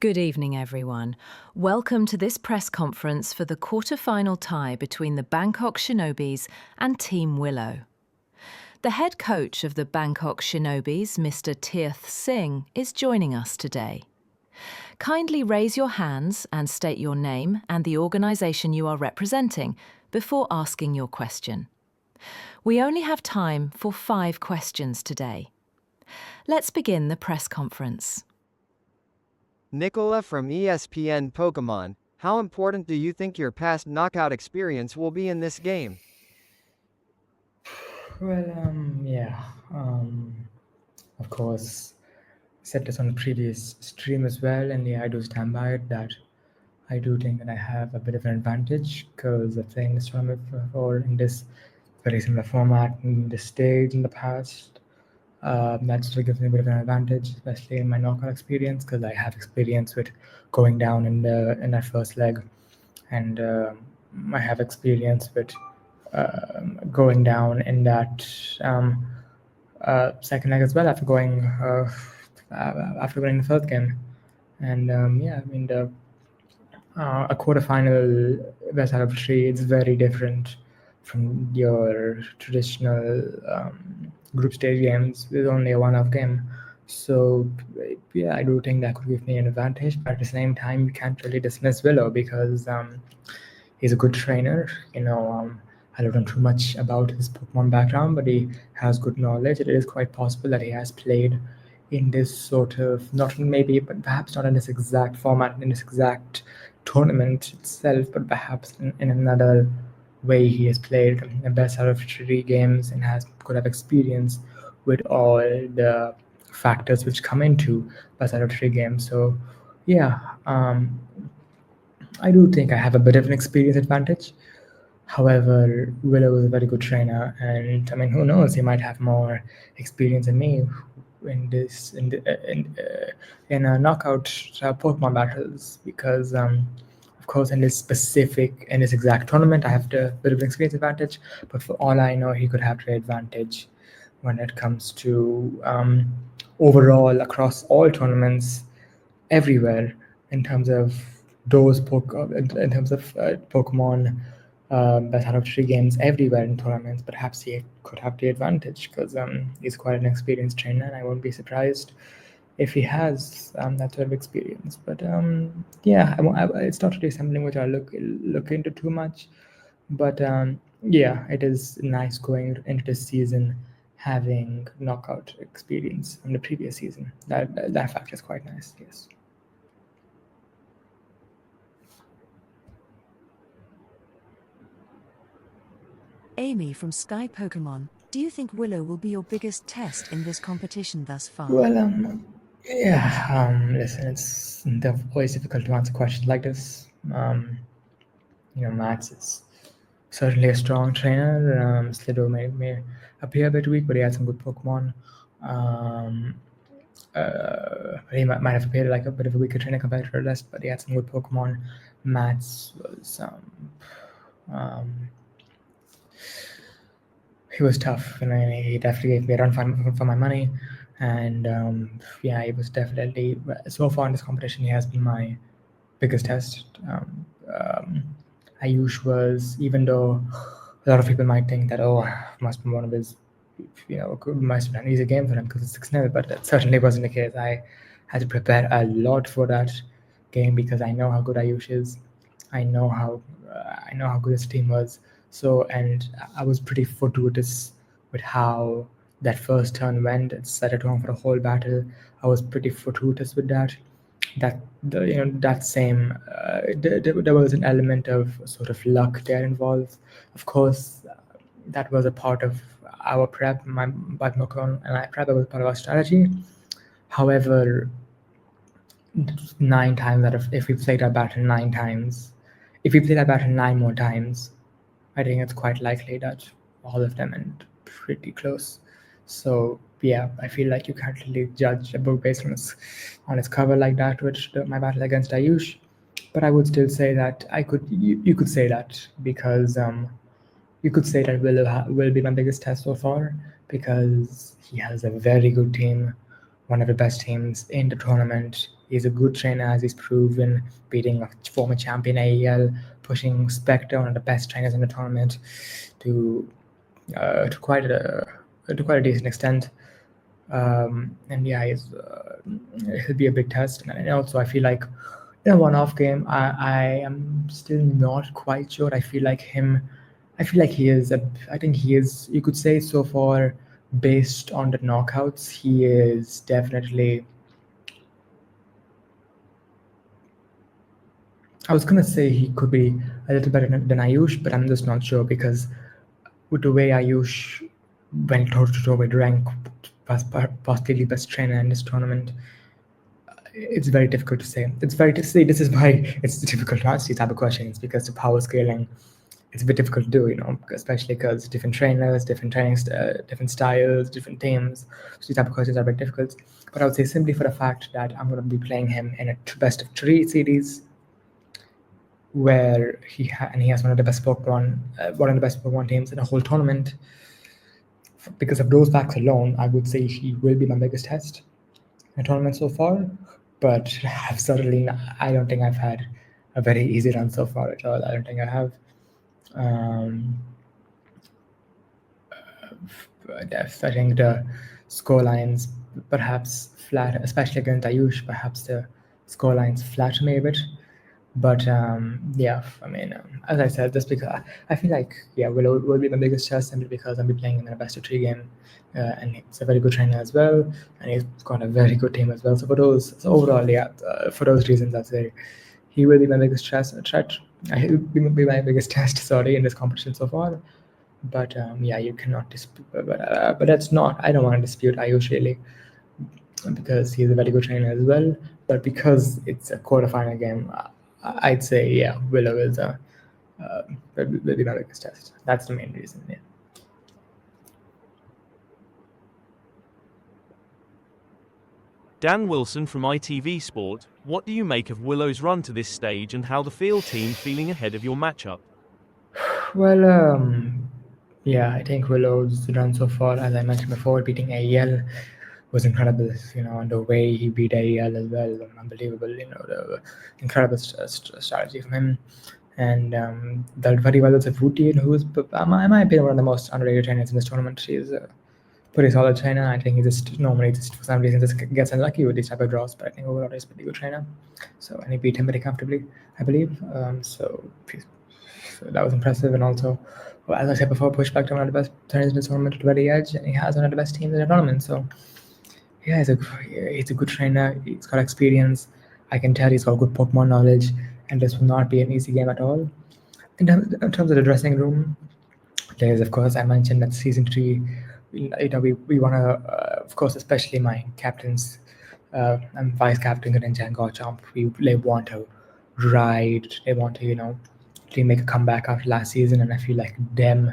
Good evening, everyone. Welcome to this press conference for the quarter-final tie between the Bangkok Shinobis and Team Willow. The head coach of the Bangkok Shinobis, Mr. Tirth Singh, is joining us today. Kindly raise your hands and state your name and the organisation you are representing before asking your question. We only have time for 5 questions today. Let's begin the press conference. Nicola from ESPN Pokemon, how important do you think your past knockout experience will be in this game? Of course, said this on the previous stream as well, and I do stand by it that I do think that I have a bit of an advantage because of playing this tournament or in this very similar format in this stage in the past. That still gives me a bit of an advantage, especially in my knockout experience, because I have experience with going down in that first leg, and I have experience with going down in that second leg as well after winning the first game. And a quarterfinal best out of 3 is very different from your traditional group stage games with only a one-off game. So yeah, I do think that could give me an advantage, but at the same time, you can't really dismiss Willow because he's a good trainer. I don't know too much about his Pokemon background, but he has good knowledge. It is quite possible that he has played in this sort of, not maybe, but perhaps not in this exact format, in this exact tournament itself, but perhaps in another way he has played the best out of 3 games and could have experience with all the factors which come into best out of 3 games. So yeah, I do think I have a bit of an experience advantage. However, Willow is a very good trainer, and I mean, who knows? He might have more experience than me in knockout Pokemon battles. Because, of course, in this exact tournament, I have the bit of an experience advantage. But for all I know, he could have the advantage when it comes to overall across all tournaments everywhere in terms of in terms of Pokemon best out of 3 games everywhere in tournaments. Perhaps he could have the advantage because he's quite an experienced trainer, and I won't be surprised if he has that sort of experience. But yeah, it's not really something which I look into too much. But yeah, it is nice going into this season having knockout experience from the previous season. That fact is quite nice. Yes. Amy from Sky Pokemon, do you think Willow will be your biggest test in this competition thus far? Well, listen, it's always difficult to answer questions like this. Max is certainly a strong trainer. Slido may appear a bit weak, but he had some good Pokemon. He might have appeared like a bit of a weaker trainer compared to the rest, but he had some good Pokemon. Mats was he was tough, and he definitely gave me a run for my money. And yeah, he was definitely, so far in this competition, he has been my biggest test. Ayush was, even though a lot of people might think that, must be one of his, must be an easy game for him because it's 6-0, but that certainly wasn't the case. I had to prepare a lot for that game because I know how good Ayush is. I know how good his team was. So, and I was pretty fortuitous with how that first turn went. It set a tone for the whole battle. I was pretty fortuitous with that. There was an element of sort of luck there involved. Of course, that was a part of our prep. My Badmokon and I prep was part of our strategy. However, 9 times out of, if we played that battle 9 times, if we play that battle 9 more times, I think it's quite likely that all of them end pretty close. So yeah, I feel like you can't really judge a book based on its cover like that, which my battle against Ayush. But I would still say that you could say that because you could say that will be my biggest test so far because he has a very good team, one of the best teams in the tournament He's a good trainer, as he's proven, beating a former champion AEL, pushing Spectre, one of the best trainers in the tournament, to quite a decent extent. And yeah, he'll be a big test. And also, I feel like in a one-off game, I am still not quite sure. I feel like he is. I think he is. You could say so far, based on the knockouts, he is definitely. I was gonna say he could be a little better than Ayush, but I'm just not sure because with the way Ayush went toe-to-toe with rank, possibly best trainer in this tournament, it's very difficult to say. It's very to say. This is why it's difficult to answer these type of questions, because the power scaling, it's a bit difficult to do, especially because different trainers, different different styles, different teams. So these type of questions are a bit difficult. But I would say simply for the fact that I'm going to be playing him in a best of 3 series, where he has one of the best Pokemon teams in the whole tournament. Because of those facts alone, I would say he will be my biggest test in the tournament so far. But I don't think I've had a very easy run so far at all. I don't think I have. I think the score lines perhaps flat, especially against Ayush. Perhaps the score lines flatter me a bit. But yeah, I mean, as I said, just because I feel like Willow will be my biggest test simply because I'll be playing him in a best of 3 game, and he's a very good trainer as well, and he's got a very good team as well. So overall, for those reasons, I'd say he will be my biggest threat. He'll be my biggest test, sorry, in this competition so far. But yeah, you cannot dispute. But that's not. I don't want to dispute Ayush really, because he's a very good trainer as well. But because it's a quarterfinal game, I'd say Willow is will be my biggest test. That's the main reason. Yeah. Dan Wilson from ITV Sport, what do you make of Willow's run to this stage and how the field team feeling ahead of your matchup? Well, yeah, I think Willow's run so far, as I mentioned before, beating AEL was incredible. And the way he beat AEL as well, unbelievable. The incredible strategy from him. And that very well also Vuti, who's, in my opinion, one of the most underrated trainers in this tournament. She's a pretty solid trainer. I think he normally for some reason gets unlucky with these type of draws, but I think overall he's a pretty good trainer. So, and he beat him very comfortably, I believe. So that was impressive. And also, as I said before, pushed back to one of the best trainers in the tournament at the very edge, and he has one of the best teams in the tournament. So yeah, he's a good trainer. He's got experience. I can tell he's got good Pokemon knowledge, and this will not be an easy game at all. In terms of the dressing room, there's, of course, I mentioned that season 3, we want to, of course, especially my captains and vice captain Garinja and Gauchamp, they want to ride. They want to, to make a comeback after last season, and I feel like them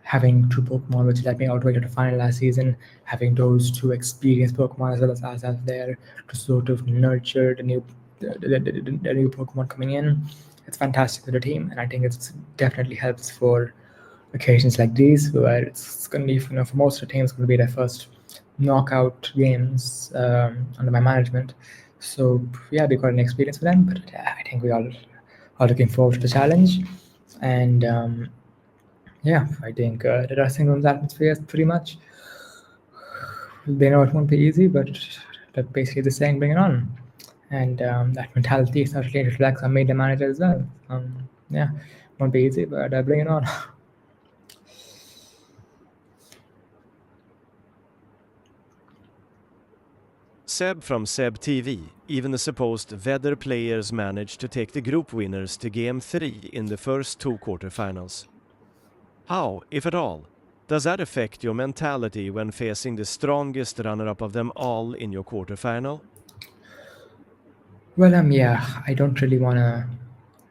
having 2 Pokemon which let me outweigh to the final last season, having those 2 experienced Pokemon as well as us there to sort of nurture the new Pokemon coming in. It's fantastic for the team, and I think it's definitely helps for occasions like these, where it's going to be, for most of the teams, going to be their first knockout games under my management. So yeah, we got an experience for them, but I think we all are looking forward to the challenge. And yeah, I think the dressing room's atmosphere is pretty much, they know it won't be easy, but they're basically just saying, bring it on. And that mentality certainly reflects on media manager as well. Yeah, won't be easy, but bring it on. Seb from Seb TV, even the supposed Vedder players managed to take the group winners to Game 3 in the first 2 quarterfinals. How, if at all, does that affect your mentality when facing the strongest runner-up of them all in your quarterfinal? Well, yeah, I don't really want to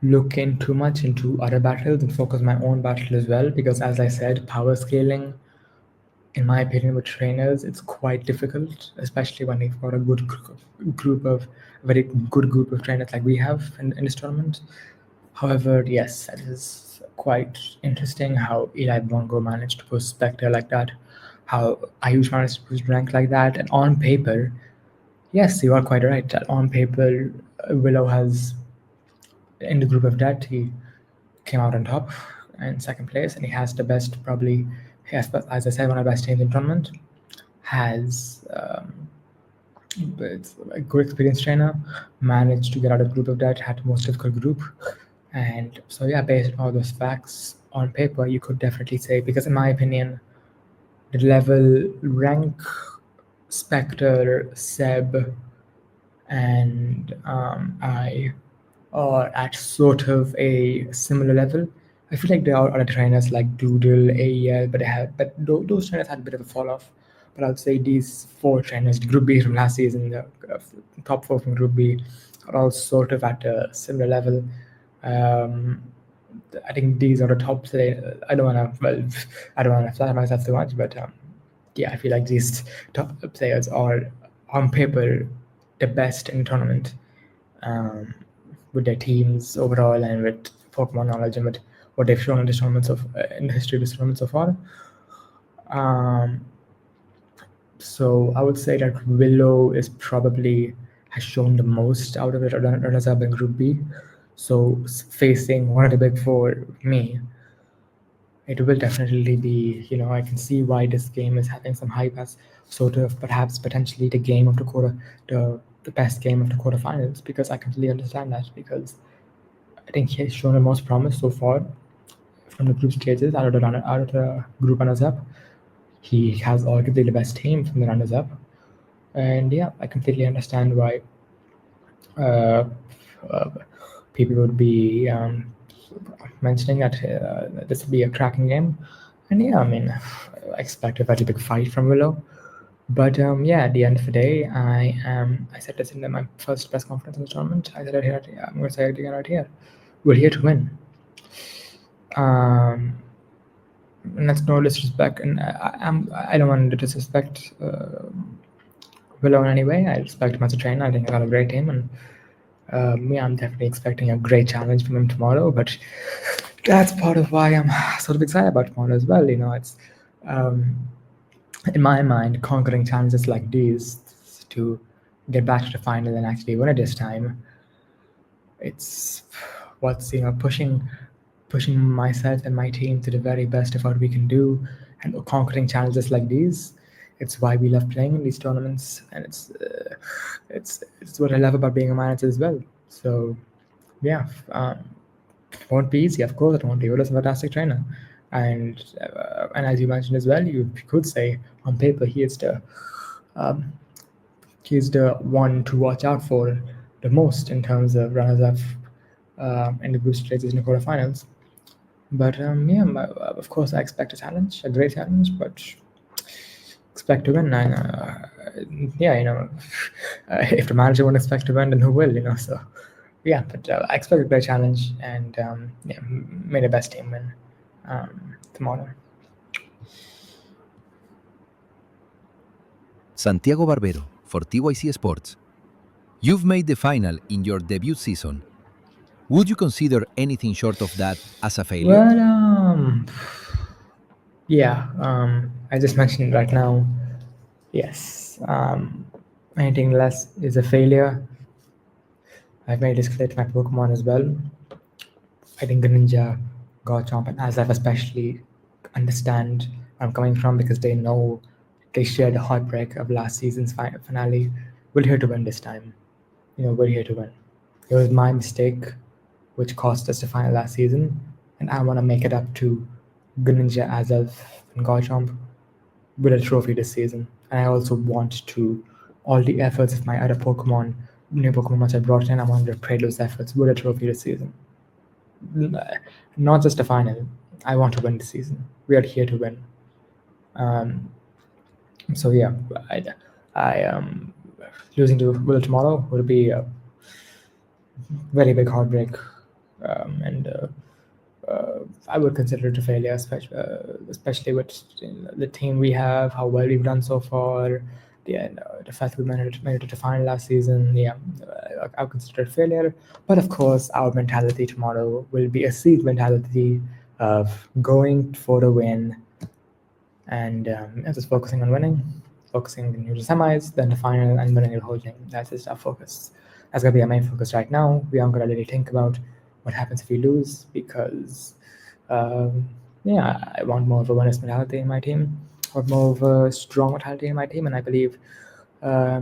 look in too much into other battles and focus my own battle as well, because as I said, power scaling, in my opinion, with trainers, it's quite difficult, especially when you've got a very good group of trainers like we have in this tournament. However, yes, it is quite interesting how Eli Bongo managed to push Spectre like that, how Ayush managed to push rank like that, and on paper, Yes, you are quite right. That on paper, Willow has, in the group of death, he came out on top in second place, and he has the best, probably, he has, as I said, one of the best teams in the tournament. Has it's a good experienced trainer, managed to get out of group of death, had the most difficult group. And so, yeah, based on all those facts on paper, you could definitely say, because in my opinion, the level rank Spectre, Seb, and I are at sort of a similar level. I feel like there are other trainers like Doodle, AEL, but those trainers had a bit of a fall off. But I'd say these four trainers, the Group B from last season, the top four from Group B, are all sort of at a similar level. Um, I think these are the top. I don't want to. Well, I don't want to flatter myself too much, but yeah, I feel like these top players are on paper the best in the tournament, um, with their teams overall and with Pokemon knowledge and with what they've shown in the tournaments of in the history of this tournament so far. Um, so I would say that Willow is probably has shown the most out of the runners-up in Group B. So facing one of the big four, me, it will definitely be, I can see why this game is having some hype as sort of perhaps potentially the game of the quarter, the best game of the quarterfinals, because I completely understand that, because I think he has shown the most promise so far from the group stages out of the group runners up. He has arguably the best team from the runners up, and yeah, I completely understand why uh, uh, people would be mentioning that this would be a cracking game. And yeah, I mean, I expect a very big fight from Willow. But yeah, at the end of the day, I said this in my first press conference in the tournament. I said it here. I'm going to say it again right here. We're here to win. And that's no disrespect, and I don't want to disrespect Willow in any way. I respect him as a trainer. I think he's got a great team, and yeah, I'm definitely expecting a great challenge from him tomorrow. But that's part of why I'm sort of excited about tomorrow as well. It's um, in my mind, conquering challenges like these to get back to the final and actually win it this time. It's what's pushing myself and my team to the very best of what we can do, and conquering challenges like these. It's why we love playing in these tournaments, and it's what I love about being a manager as well. So yeah, it won't be easy, of course. It won't be. Willow's a fantastic trainer, and as you mentioned as well, you could say on paper um, he's the one to watch out for the most in terms of runners-up in the group stages in the quarterfinals. But yeah, of course, I expect a challenge, a great challenge, but expect to win. And yeah, if the manager won't expect to win, then who will? So yeah, but I expect a great challenge, and yeah, may the best team win tomorrow. Santiago Barbero for TYC Sports. You've made the final in your debut season. Would you consider anything short of that as a failure? Well, yeah, I just mentioned right now, yes, anything less is a failure. I've made this clear to my Pokemon as well. I think Greninja, Garchomp, and Azaf especially understand where I'm coming from, because they know they shared the heartbreak of last season's finale. We're here to win this time. We're here to win. It was my mistake which cost us the final last season, and I want to make it up to Greninja, Azaf, and Garchomp with a trophy this season. And I also want to, all the efforts of my other Pokemon, new Pokemon which I brought in, I want to repay those efforts with a trophy this season. Not just a final. I want to win this season. We are here to win. So yeah, I losing to Willow tomorrow would be a very big heartbreak, and I would consider it a failure, especially with the team we have, how well we've done so far, the fact we made it to the final last season. Yeah, I would consider it a failure. But of course, our mentality tomorrow will be a seed mentality of going for the win and just focusing on winning. focusing in the semis, then the final, and winning the whole thing. That's just our focus. That's gonna be our main focus right now. We aren't gonna really think about what happens if we lose because, I want more of a winner's mentality in my team, or more of a strong mentality in my team, and I believe. I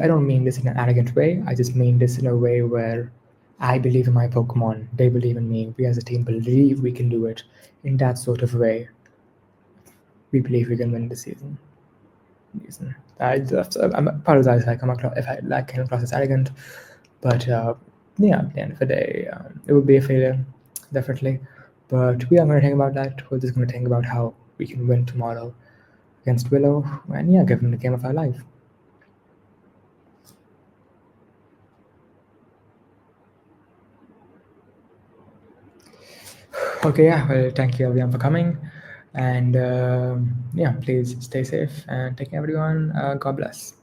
don't mean this in an arrogant way. I just mean this in a way where I believe in my Pokemon. They believe in me. We as a team believe we can do it. In that sort of way, we believe we can win this season. I apologize if I came across as arrogant, but at the end of the day, it would be a failure, definitely. But we are going to think about that. We're just going to think about how we can win tomorrow against Willow, and give them the game of our life. Okay, well, thank you everyone for coming, and please stay safe and take care, everyone. God bless.